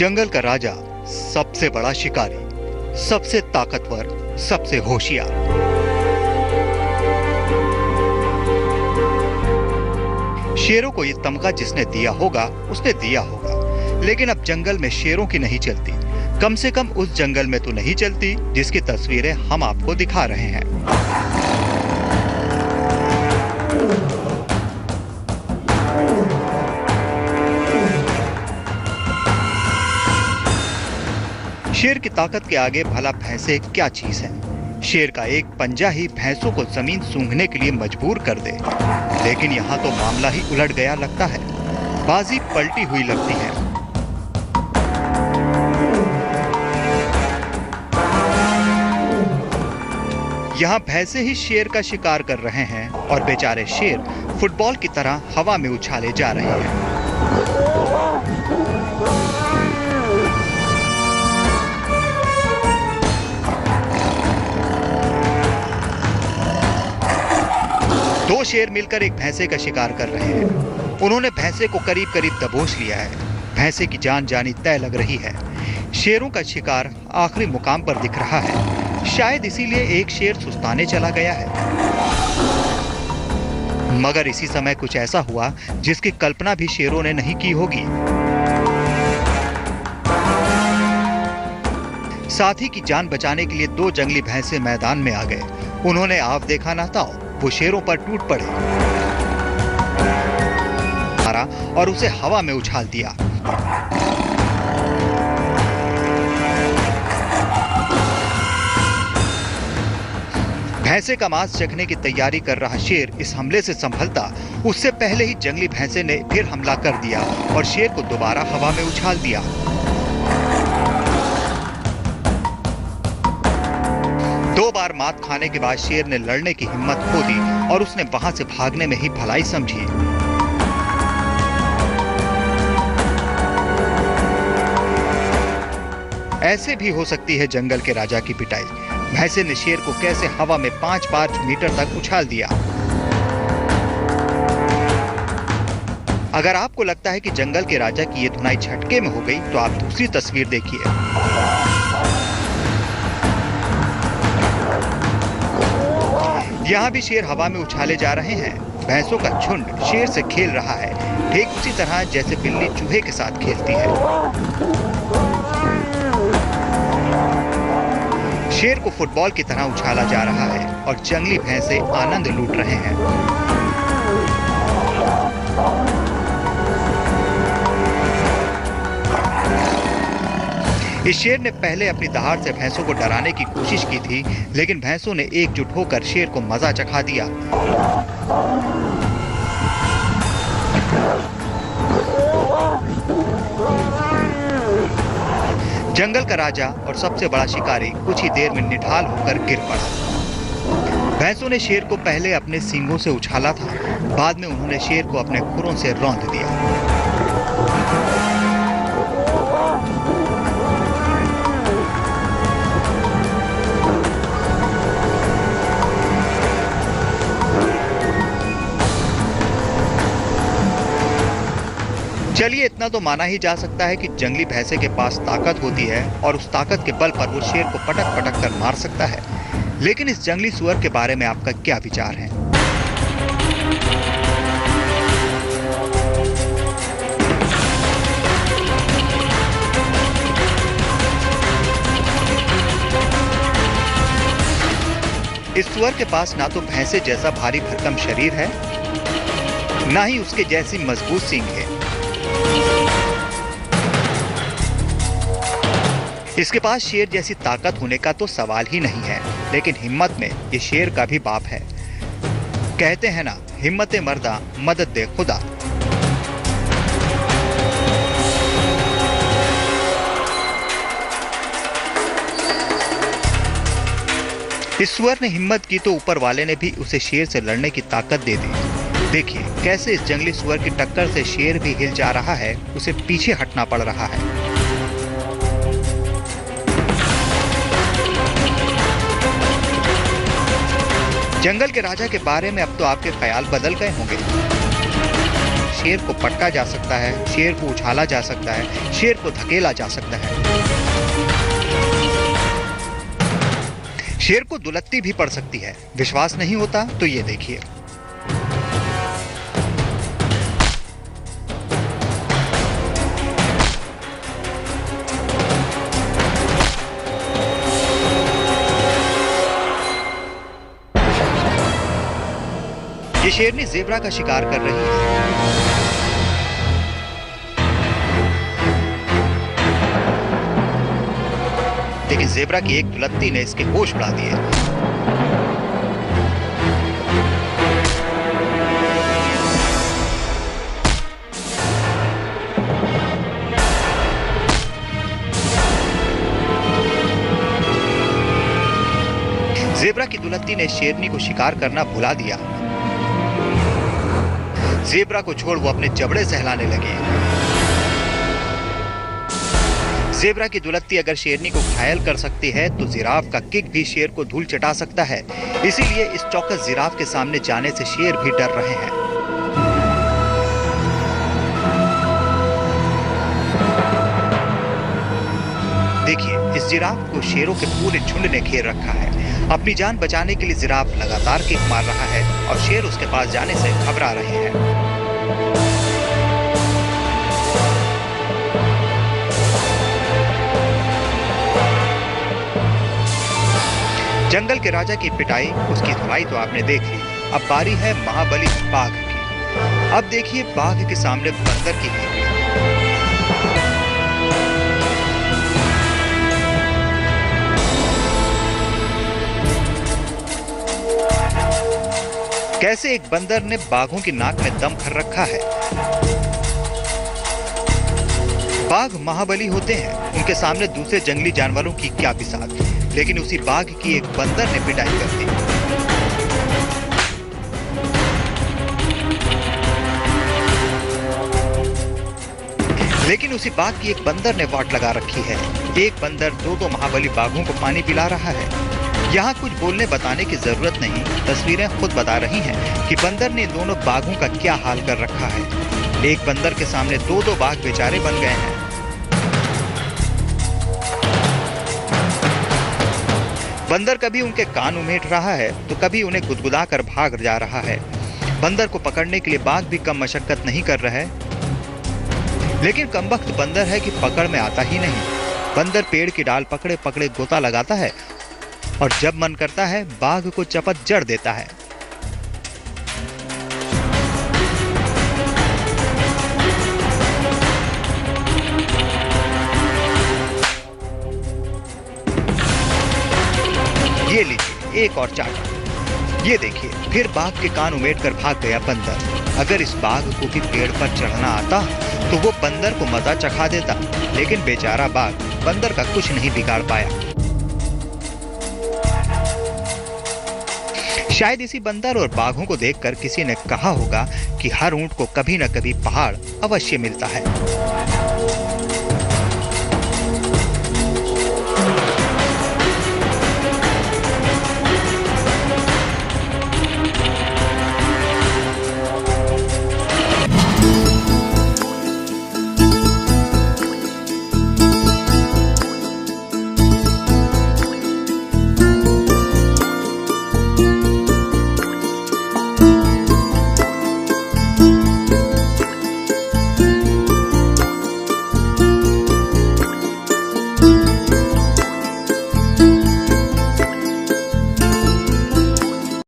जंगल का राजा, सबसे बड़ा शिकारी, सबसे ताकतवर, सबसे होशियार। शेरों को ये तमगा जिसने दिया होगा उसने दिया होगा, लेकिन अब जंगल में शेरों की नहीं चलती। कम से कम उस जंगल में तो नहीं चलती जिसकी तस्वीरें हम आपको दिखा रहे हैं। शेर की ताकत के आगे भला भैंसे क्या चीज है। शेर का एक पंजा ही भैंसों को जमीन सूंघने के लिए मजबूर कर दे। लेकिन यहाँ तो मामला ही उलट गया लगता है। बाजी पलटी हुई लगती है। यहाँ भैंसे ही शेर का शिकार कर रहे हैं और बेचारे शेर फुटबॉल की तरह हवा में उछाले जा रहे हैं। दो शेर मिलकर एक भैंसे का शिकार कर रहे हैं। उन्होंने भैंसे को करीब करीब दबोच लिया है। भैंसे की जान जानी तय लग रही है। शेरों का शिकार आखिरी मुकाम पर दिख रहा है। शायद इसीलिए एक शेर सुस्ताने चला गया है। मगर इसी समय कुछ ऐसा हुआ जिसकी कल्पना भी शेरों ने नहीं की होगी। साथी की जान बचाने के लिए दो जंगली भैंसे मैदान में आ गए। उन्होंने आव देखा ना था, वो शेरों पर टूट पड़े, मारा और उसे हवा में उछाल दिया। भैंसे का मांस चखने की तैयारी कर रहा शेर इस हमले से संभलता उससे पहले ही जंगली भैंसे ने फिर हमला कर दिया और शेर को दोबारा हवा में उछाल दिया। दो बार मात खाने के बाद शेर ने लड़ने की हिम्मत खो दी और उसने वहां से भागने में ही भलाई समझी। ऐसे भी हो सकती है जंगल के राजा की पिटाई। भैंसे ने शेर को कैसे हवा में 5-5 मीटर तक उछाल दिया। अगर आपको लगता है कि जंगल के राजा की ये धुनाई झटके में हो गई तो आप दूसरी तस्वीर देखिए। यहाँ भी शेर हवा में उछाले जा रहे हैं। भैंसों का झुंड शेर से खेल रहा है, ठीक उसी तरह जैसे बिल्ली चूहे के साथ खेलती है। शेर को फुटबॉल की तरह उछाला जा रहा है और जंगली भैंसे आनंद लूट रहे हैं। इस शेर ने पहले अपनी दहाड़ से भैंसों को डराने की कोशिश की थी, लेकिन भैंसों ने एकजुट होकर शेर को मजा चखा दिया। जंगल का राजा और सबसे बड़ा शिकारी कुछ ही देर में निढाल होकर गिर पड़ा। भैंसों ने शेर को पहले अपने सींगों से उछाला था, बाद में उन्होंने शेर को अपने खुरों से रौंद दिया। चलिए, इतना तो माना ही जा सकता है कि जंगली भैंसे के पास ताकत होती है और उस ताकत के बल पर वो शेर को पटक पटक कर मार सकता है। लेकिन इस जंगली सुअर के बारे में आपका क्या विचार है? इस सुअर के पास ना तो भैंसे जैसा भारी भरकम शरीर है, ना ही उसके जैसी मजबूत सींग है। इसके पास शेर जैसी ताकत होने का तो सवाल ही नहीं है, लेकिन हिम्मत में ये शेर का भी बाप है। कहते हैं ना, हिम्मते मर्दा मदद दे खुदा। इस सुअर ने हिम्मत की तो ऊपर वाले ने भी उसे शेर से लड़ने की ताकत दे दी। देखिए कैसे इस जंगली सुअर की टक्कर से शेर भी हिल जा रहा है, उसे पीछे हटना पड़ रहा है। जंगल के राजा के बारे में अब तो आपके ख्याल बदल गए होंगे। शेर को पटका जा सकता है, शेर को उछाला जा सकता है, शेर को धकेला जा सकता है। शेर को दुलत्ती भी पड़ सकती है। विश्वास नहीं होता तो ये देखिए। ये शेरनी ज़ेब्रा का शिकार कर रही है। लेकिन ज़ेब्रा की एक दुलत्ती ने इसके होश उड़ा दिए। ज़ेब्रा की दुलत्ती ने शेरनी को शिकार करना भुला दिया। ज़ेब्रा को छोड़ वो अपने जबड़े सहलाने लगी। ज़ेब्रा की दुलत्ती अगर शेरनी को घायल कर सकती है तो जिराफ का किक भी शेर को धूल चटा सकता है। इसीलिए इस चौकस जिराफ के सामने जाने से शेर भी डर रहे हैं। देखिए, इस जिराफ को शेरों के पूरे झुंड ने घेर रखा है। अपनी जान बचाने के लिए जिराफ लगातार किक मार रहा है और शेर उसके पास जाने से घबरा रहे हैं। जंगल के राजा की पिटाई, उसकी धुलाई तो आपने देख ली। अब बारी है महाबली बाघ की। अब देखिए बाघ के सामने बंदर की खेल। कैसे एक बंदर ने बाघों की नाक में दम भर रखा है। बाघ महाबली होते हैं, उनके सामने दूसरे जंगली जानवरों की क्या बिसात, लेकिन उसी बाघ की एक बंदर ने पिटाई कर दी। लेकिन उसी बाघ की एक बंदर ने वाट लगा रखी है। एक बंदर दो महाबली बाघों को पानी पिला रहा है। यहाँ कुछ बोलने बताने की जरूरत नहीं, तस्वीरें खुद बता रही हैं कि बंदर ने दोनों बाघों का क्या हाल कर रखा है। एक बंदर के सामने दो बाघ बेचारे बन गए हैं। बंदर कभी उनके कान उमेट रहा है तो कभी उन्हें गुदगुदा कर भाग जा रहा है। बंदर को पकड़ने के लिए बाघ भी कम मशक्कत नहीं कर रहा है। लेकिन कमबख्त बंदर है कि पकड़ में आता ही नहीं। बंदर पेड़ की डाल पकड़े पकड़े गोता लगाता है और जब मन करता है बाघ को चपत जड़ देता है। ये लीजिए एक और चाटा। ये देखिए, फिर बाघ के कान उमेट कर भाग गया बंदर। अगर इस बाघ को भी पेड़ पर चढ़ना आता तो वो बंदर को मजा चखा देता, लेकिन बेचारा बाघ बंदर का कुछ नहीं बिगाड़ पाया। शायद इसी बंदर और बाघों को देखकर किसी ने कहा होगा कि हर ऊंट को कभी न कभी पहाड़ अवश्य मिलता है।